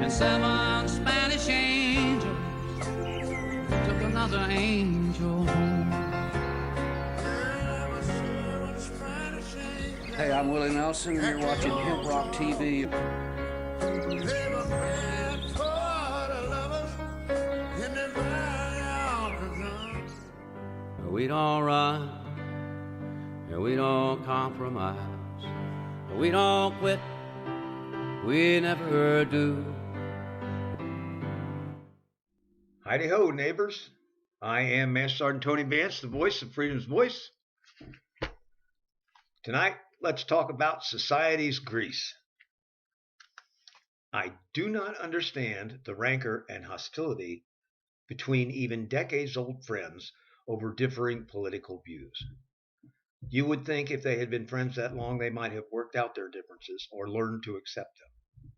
and 7 Spanish angels took another angel home. Hey, I'm Willie Nelson, and you're watching HempRock TV. We don't run, and we don't compromise, we don't quit, we never do. Heidi ho, neighbors. I am Master Sergeant Tony Vance, the voice of Freedom's Voice. Tonight, let's talk about society's grease. I do not understand the rancor and hostility between even decades-old friends over differing political views. You would think if they had been friends that long, they might have worked out their differences or learned to accept them.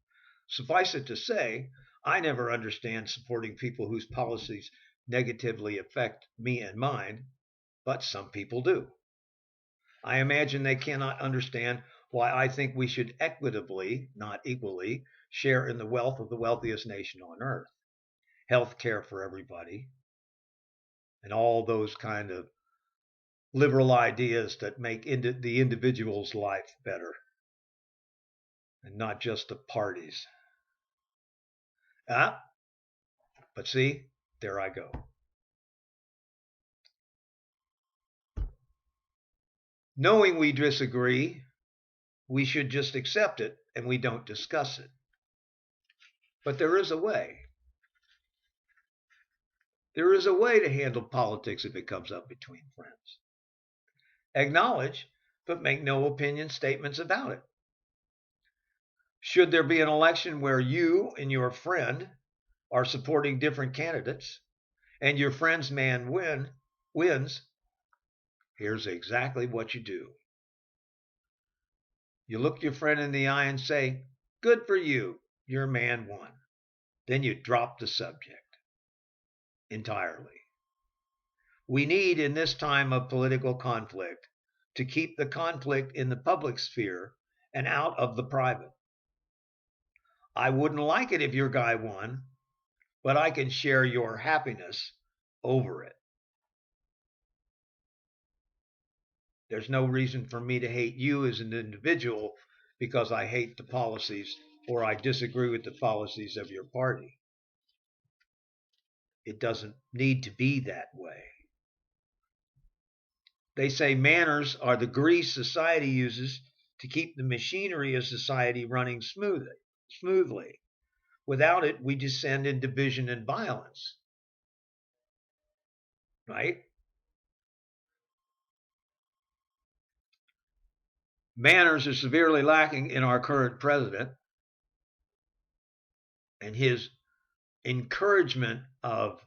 Suffice it to say, I never understand supporting people whose policies negatively affect me and mine, but some people do. I imagine they cannot understand why I think we should equitably, not equally, share in the wealth of the wealthiest nation on earth. Health care for everybody, and all those kind of liberal ideas that make the individual's life better, and not just the parties. But see, there I go. Knowing we disagree, we should just accept it and we don't discuss it. But there is a way. There is a way to handle politics if it comes up between friends. Acknowledge, but make no opinion statements about it. Should there be an election where you and your friend are supporting different candidates and your friend's man wins, here's exactly what you do. You look your friend in the eye and say, "Good for you, your man won." Then you drop the subject entirely. We need, in this time of political conflict, to keep the conflict in the public sphere and out of the private. I wouldn't like it if your guy won, but I can share your happiness over it. There's no reason for me to hate you as an individual because I hate the policies or I disagree with the policies of your party. It doesn't need to be that way. They say manners are the grease society uses to keep the machinery of society running smoothly. Without it, we descend in division and violence. Right? Manners are severely lacking in our current president, and his encouragement of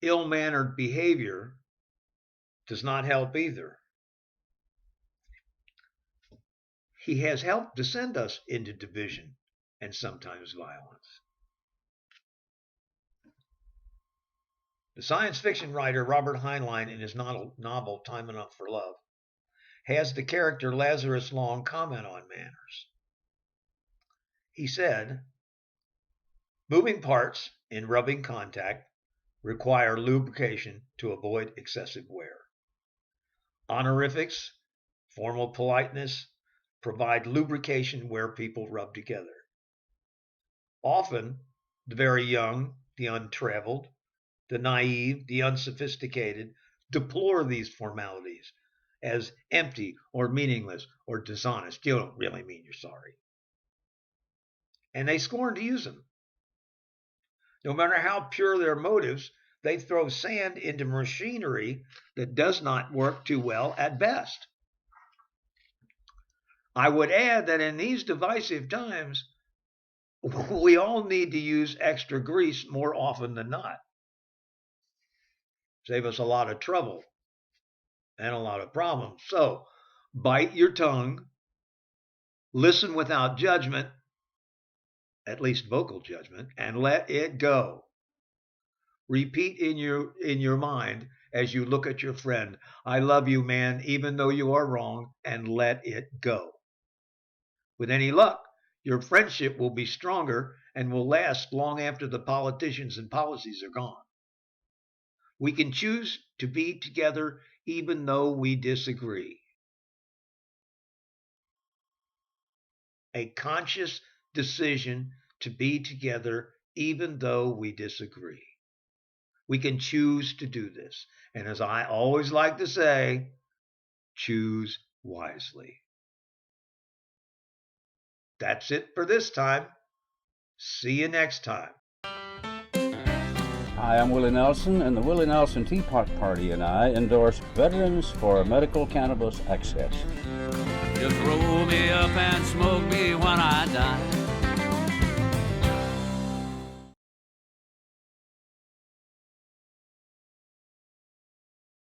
ill-mannered behavior does not help either. He has helped descend us into division and sometimes violence. The science fiction writer Robert Heinlein, in his novel Time Enough for Love, has the character Lazarus Long comment on manners. He said, "Moving parts in rubbing contact require lubrication to avoid excessive wear. Honorifics, formal politeness, provide lubrication where people rub together. Often, the very young, the untraveled, the naive, the unsophisticated deplore these formalities as empty or meaningless or dishonest. You don't really mean you're sorry. And they scorn to use them. No matter how pure their motives, they throw sand into machinery that does not work too well at best. I would add that in these divisive times, we all need to use extra grease more often than not. Save us a lot of trouble and a lot of problems. So, bite your tongue, listen without judgment, at least vocal judgment, and let it go. Repeat in your mind as you look at your friend, "I love you, man, even though you are wrong," and let it go. With any luck, Your friendship will be stronger and will last long after the politicians and policies are gone. We can choose to be together even though we disagree. A conscious decision to be together even though we disagree. We can choose to do this. And as I always like to say, choose wisely. That's it for this time. See you next time. Hi, I'm Willie Nelson, and the Willie Nelson Teapot Party and I endorse Veterans for Medical Cannabis Access. Just roll me up and smoke me when I die.